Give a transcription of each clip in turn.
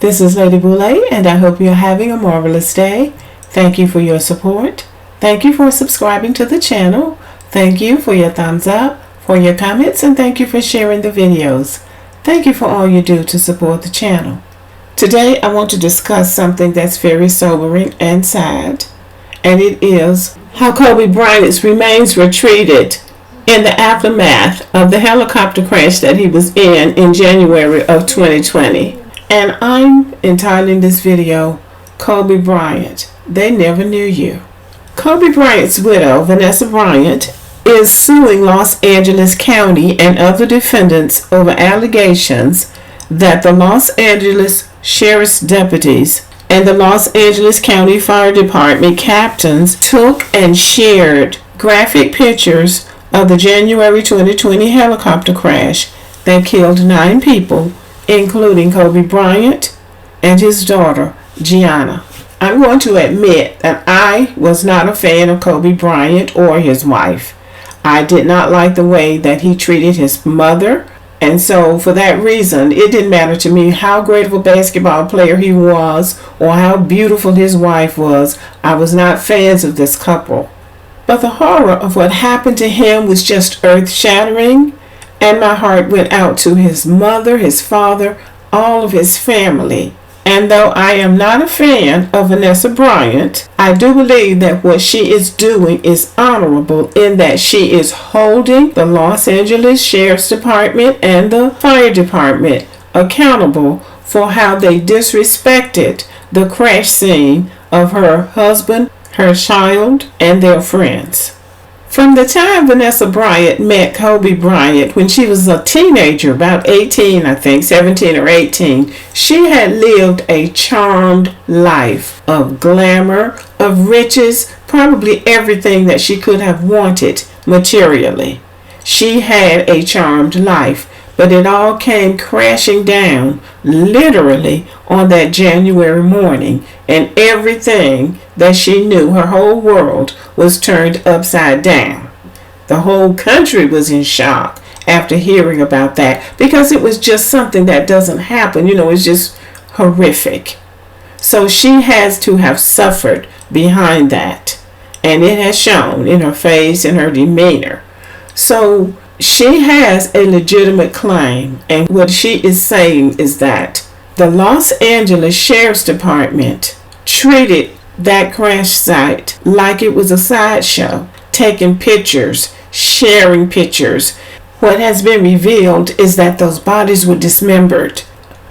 This is Lady Boulay, and I hope you're having a marvelous day. Thank you for your support. Thank you for subscribing to the channel. Thank you for your thumbs up, for your comments, and thank you for sharing the videos. Thank you for all you do to support the channel. Today I want to discuss something that's very sobering and sad, and it is how Kobe Bryant's remains were treated in the aftermath of the helicopter crash that he was in January of 2020. And I'm entitling this video, Kobe Bryant, They Never Knew You. Kobe Bryant's widow, Vanessa Bryant, is suing Los Angeles County and other defendants over allegations that the Los Angeles Sheriff's deputies and the Los Angeles County Fire Department captains took and shared graphic pictures of the January 2020 helicopter crash that killed 9 people, including Kobe Bryant and his daughter, Gianna. I'm going to admit that I was not a fan of Kobe Bryant or his wife. I did not like the way that he treated his mother, and so for that reason, it didn't matter to me how great of a basketball player he was or how beautiful his wife was. I was not fans of this couple. But the horror of what happened to him was just earth-shattering, and my heart went out to his mother, his father, all of his family. And though I am not a fan of Vanessa Bryant, I do believe that what she is doing is honorable in that she is holding the Los Angeles Sheriff's Department and the Fire Department accountable for how they disrespected the crash scene of her husband, her child, and their friends. From the time Vanessa Bryant met Kobe Bryant when she was a teenager, about 18, I think, 17 or 18, she had lived a charmed life of glamour, of riches, probably everything that she could have wanted materially. She had a charmed life, but it all came crashing down literally on that January morning, and everything that she knew, her whole world, was turned upside down. The whole country was in shock after hearing about that, because it was just something that doesn't happen. It's just horrific. So she has to have suffered behind that, and it has shown in her face and her demeanor. So she has a legitimate claim, and what she is saying is that the Los Angeles Sheriff's Department treated that crash site like it was a sideshow, taking pictures, sharing pictures. What has been revealed is that those bodies were dismembered.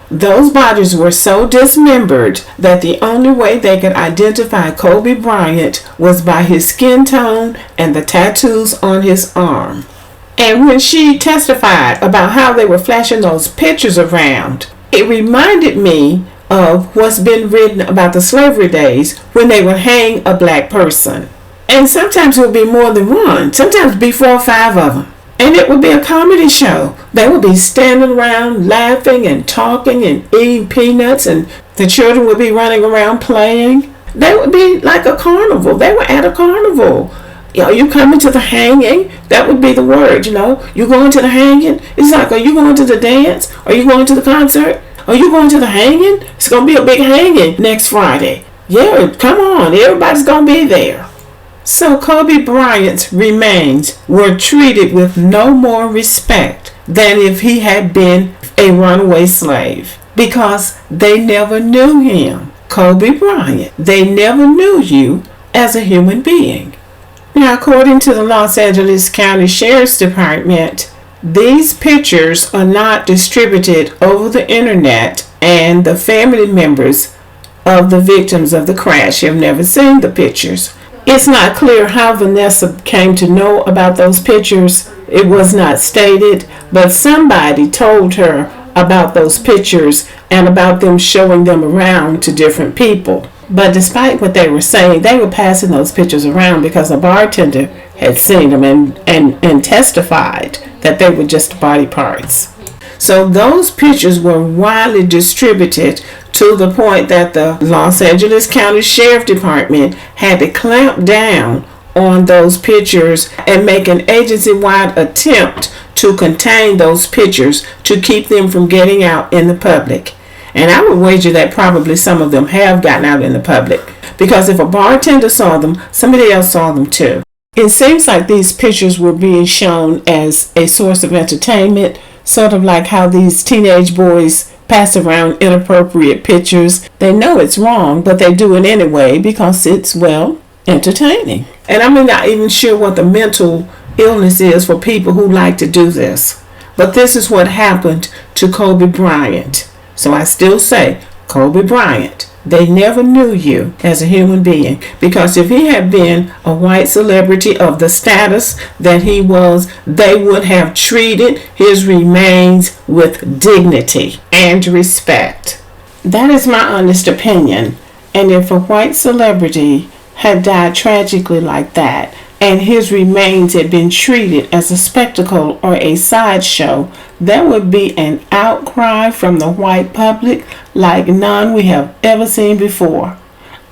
Those bodies were so dismembered that the only way they could identify Kobe Bryant was by his skin tone and the tattoos on his arm. And when she testified about how they were flashing those pictures around, it reminded me of what's been written about the slavery days when they would hang a black person. And sometimes it would be more than one, sometimes be 4 or 5 of them. And it would be a comedy show. They would be standing around laughing and talking and eating peanuts, and the children would be running around playing. They would be like a carnival. They were at a carnival. Are you coming to the hanging? That would be the word, You going to the hanging? It's like, are you going to the dance? Are you going to the concert? Are you going to the hanging? It's going to be a big hanging next Friday. Yeah, come on. Everybody's going to be there. So Kobe Bryant's remains were treated with no more respect than if he had been a runaway slave, because they never knew him. Kobe Bryant, they never knew you as a human being. Now, according to the Los Angeles County Sheriff's Department, these pictures are not distributed over the internet, and the family members of the victims of the crash have never seen the pictures. It's not clear how Vanessa came to know about those pictures. It was not stated, but somebody told her about those pictures and about them showing them around to different people. But despite what they were saying, they were passing those pictures around because a bartender had seen them and testified that they were just body parts. So those pictures were widely distributed to the point that the Los Angeles County Sheriff Department had to clamp down on those pictures and make an agency-wide attempt to contain those pictures to keep them from getting out in the public. And I would wager that probably some of them have gotten out in the public, because if a bartender saw them, somebody else saw them too. It seems like these pictures were being shown as a source of entertainment, sort of like how these teenage boys pass around inappropriate pictures. They know it's wrong, but they do it anyway because it's, well, entertaining. And I'm not even sure what the mental illness is for people who like to do this. But this is what happened to Kobe Bryant. So I still say, Kobe Bryant, they never knew you as a human being, because if he had been a white celebrity of the status that he was, they would have treated his remains with dignity and respect. That is my honest opinion. And if a white celebrity had died tragically like that, and his remains had been treated as a spectacle or a sideshow, there would be an outcry from the white public like none we have ever seen before,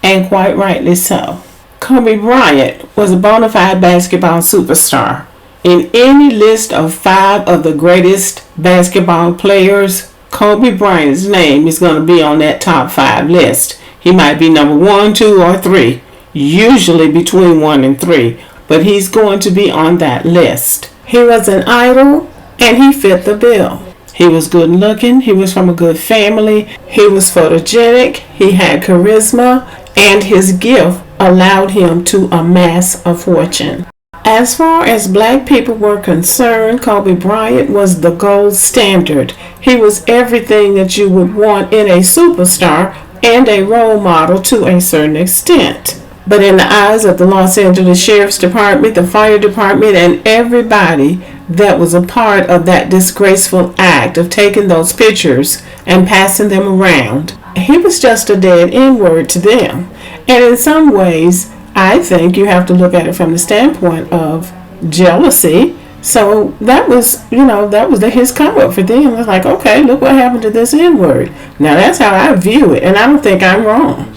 and quite rightly so. Kobe Bryant was a bona fide basketball superstar. In any list of 5 of the greatest basketball players, Kobe Bryant's name is going to be on that top 5 list. He might be number 1, 2, or 3, usually between 1 and 3. But he's going to be on that list. He was an idol, and he fit the bill. He was good looking. He was from a good family. He was photogenic. He had charisma, and his gift allowed him to amass a fortune. As far as black people were concerned, Kobe Bryant was the gold standard. He was everything that you would want in a superstar and a role model to a certain extent. But in the eyes of the Los Angeles Sheriff's Department, the fire department, and everybody that was a part of that disgraceful act of taking those pictures and passing them around, he was just a dead N-word to them. And in some ways, I think you have to look at it from the standpoint of jealousy. So that was, his come up for them. It was like, okay, look what happened to this N-word. Now that's how I view it, and I don't think I'm wrong.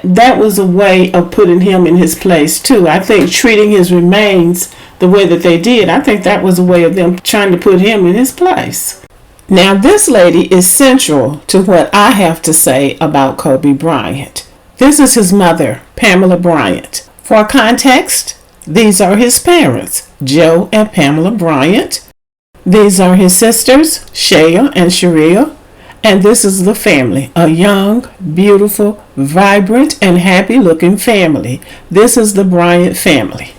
That was a way of putting him in his place too. I think treating his remains the way that they did, I think that was a way of them trying to put him in his place. Now this lady is central to what I have to say about Kobe Bryant. This is his mother, Pamela Bryant. For context, these are his parents, Joe and Pamela Bryant. These are his sisters, Shea and Sharia. And this is the family, a young, beautiful, vibrant, and happy-looking family. This is the Bryant family.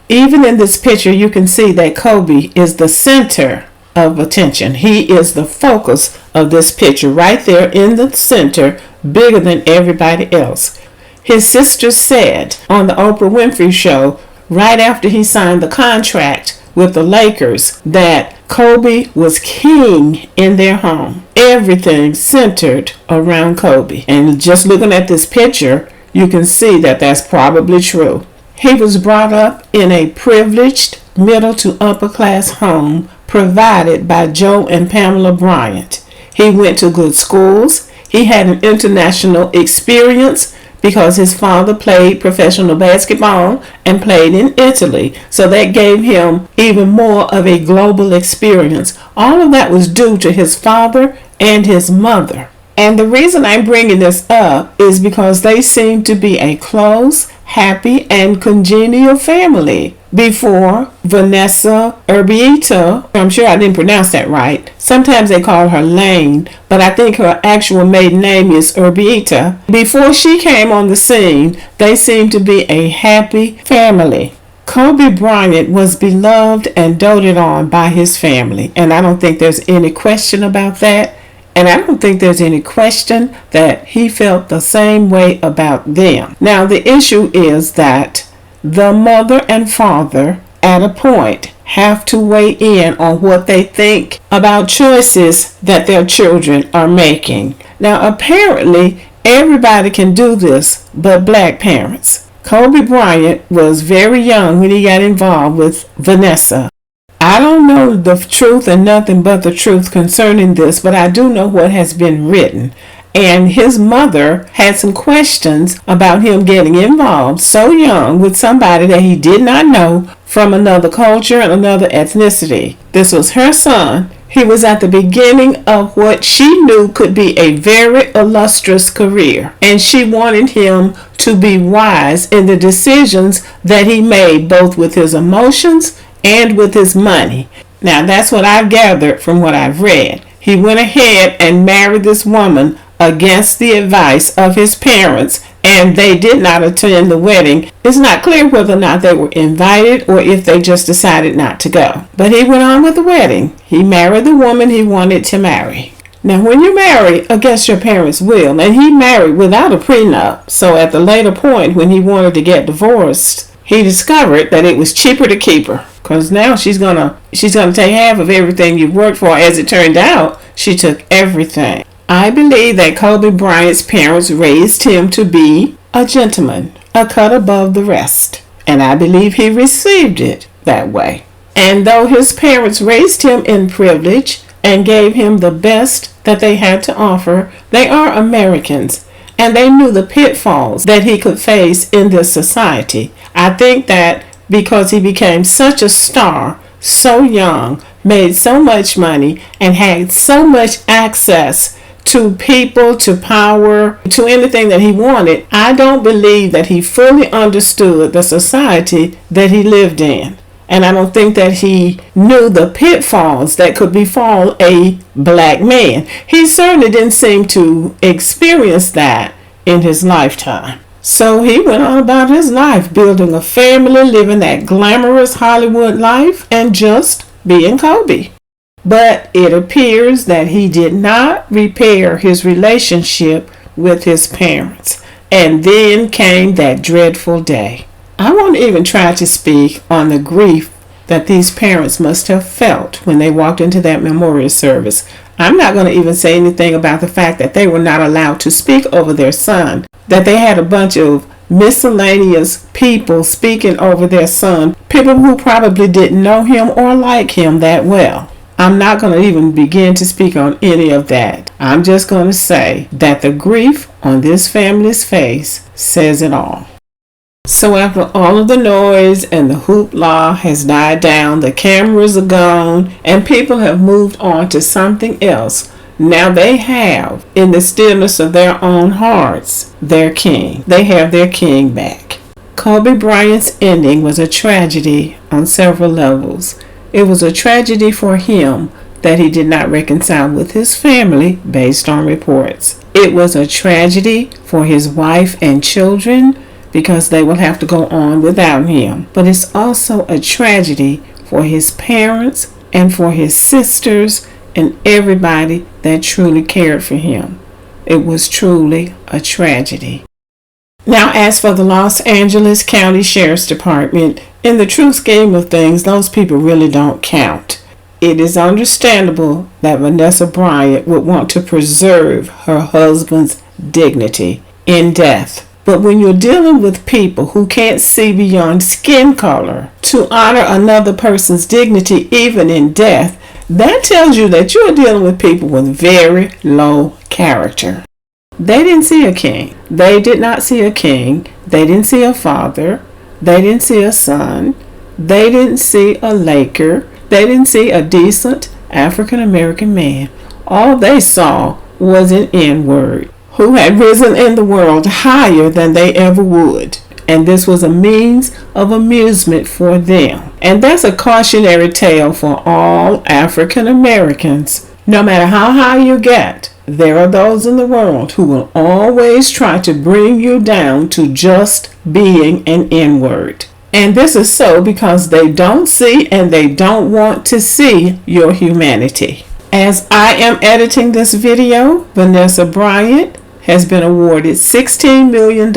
Even in this picture, you can see that Kobe is the center of attention. He is the focus of this picture, right there in the center, bigger than everybody else. His sister said on the Oprah Winfrey Show, right after he signed the contract with the Lakers, that Kobe was king in their home. Everything centered around Kobe. And just looking at this picture, you can see that that's probably true. He was brought up in a privileged middle to upper class home provided by Joe and Pamela Bryant. He went to good schools. He had an international experience because his father played professional basketball and played in Italy. So that gave him even more of a global experience. All of that was due to his father and his mother. And the reason I'm bringing this up is because they seem to be a close, happy, and congenial family. Before Vanessa Urbieta, I'm sure I didn't pronounce that right. Sometimes they call her Lane, but I think her actual maiden name is Urbieta. Before she came on the scene, they seemed to be a happy family. Kobe Bryant was beloved and doted on by his family, and I don't think there's any question about that. And I don't think there's any question that he felt the same way about them. Now, the issue is that the mother and father, at a point, have to weigh in on what they think about choices that their children are making. Now, apparently, everybody can do this but black parents. Kobe Bryant was very young when he got involved with Vanessa. I don't know the truth and nothing but the truth concerning this, but I do know what has been written. And his mother had some questions about him getting involved so young with somebody that he did not know from another culture and another ethnicity. This was her son. He was at the beginning of what she knew could be a very illustrious career, and she wanted him to be wise in the decisions that he made, both with his emotions and with his money. Now, that's what I've gathered from what I've read. He went ahead and married this woman against the advice of his parents, and they did not attend the wedding. It's not clear whether or not they were invited or if they just decided not to go. But he went on with the wedding. He married the woman he wanted to marry. Now, when you marry against your parents' will, and he married without a prenup, so at the later point when he wanted to get divorced, he discovered that it was cheaper to keep her, because now she's gonna take half of everything you worked for. As it turned out, she took everything. I believe that Kobe Bryant's parents raised him to be a gentleman, a cut above the rest, and I believe he received it that way. And though his parents raised him in privilege and gave him the best that they had to offer, they are Americans, and they knew the pitfalls that he could face in this society. I think that because he became such a star so young, made so much money, and had so much access to people, to power, to anything that he wanted, I don't believe that he fully understood the society that he lived in. And I don't think that he knew the pitfalls that could befall a black man. He certainly didn't seem to experience that in his lifetime. So he went on about his life, building a family, living that glamorous Hollywood life, and just being Kobe. But it appears that he did not repair his relationship with his parents. And then came that dreadful day. I won't even try to speak on the grief that these parents must have felt when they walked into that memorial service. I'm not going to even say anything about the fact that they were not allowed to speak over their son, that they had a bunch of miscellaneous people speaking over their son, people who probably didn't know him or like him that well. I'm not going to even begin to speak on any of that. I'm just going to say that the grief on this family's face says it all. So after all of the noise and the hoopla has died down, the cameras are gone, and people have moved on to something else. Now they have, in the stillness of their own hearts, their king. They have their king back. Kobe Bryant's ending was a tragedy on several levels. It was a tragedy for him that he did not reconcile with his family based on reports. It was a tragedy for his wife and children because they will have to go on without him. But it's also a tragedy for his parents and for his sisters and everybody that truly cared for him. It was truly a tragedy. Now, as for the Los Angeles County Sheriff's Department, in the true scheme of things, those people really don't count. It is understandable that Vanessa Bryant would want to preserve her husband's dignity in death. But when you're dealing with people who can't see beyond skin color to honor another person's dignity even in death, that tells you that you're dealing with people with very low character. They didn't see a king. They did not see a king. They didn't see a father. They didn't see a son. They didn't see a Laker. They didn't see a decent African American man. All they saw was an N-word who had risen in the world higher than they ever would. And this was a means of amusement for them. And that's a cautionary tale for all African Americans. No matter how high you get, there are those in the world who will always try to bring you down to just being an N-word. And this is so because they don't see and they don't want to see your humanity. As I am editing this video, Vanessa Bryant has been awarded $16 million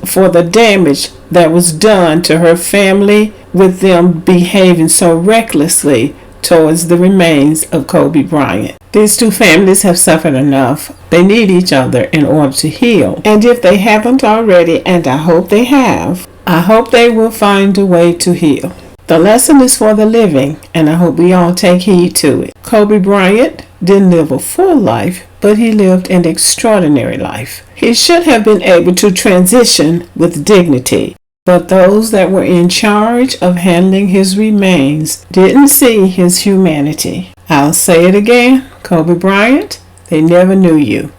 for the damage that was done to her family with them behaving so recklessly towards the remains of Kobe Bryant. These two families have suffered enough. They need each other in order to heal. And if they haven't already, and I hope they have, I hope they will find a way to heal. The lesson is for the living, and I hope we all take heed to it. Kobe Bryant didn't live a full life, but he lived an extraordinary life. He should have been able to transition with dignity. But those that were in charge of handling his remains didn't see his humanity. I'll say it again, Kobe Bryant, they never knew you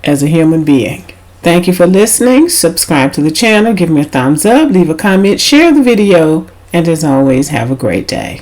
as a human being. Thank you for listening. Subscribe to the channel, give me a thumbs up, leave a comment, share the video, and as always, have a great day.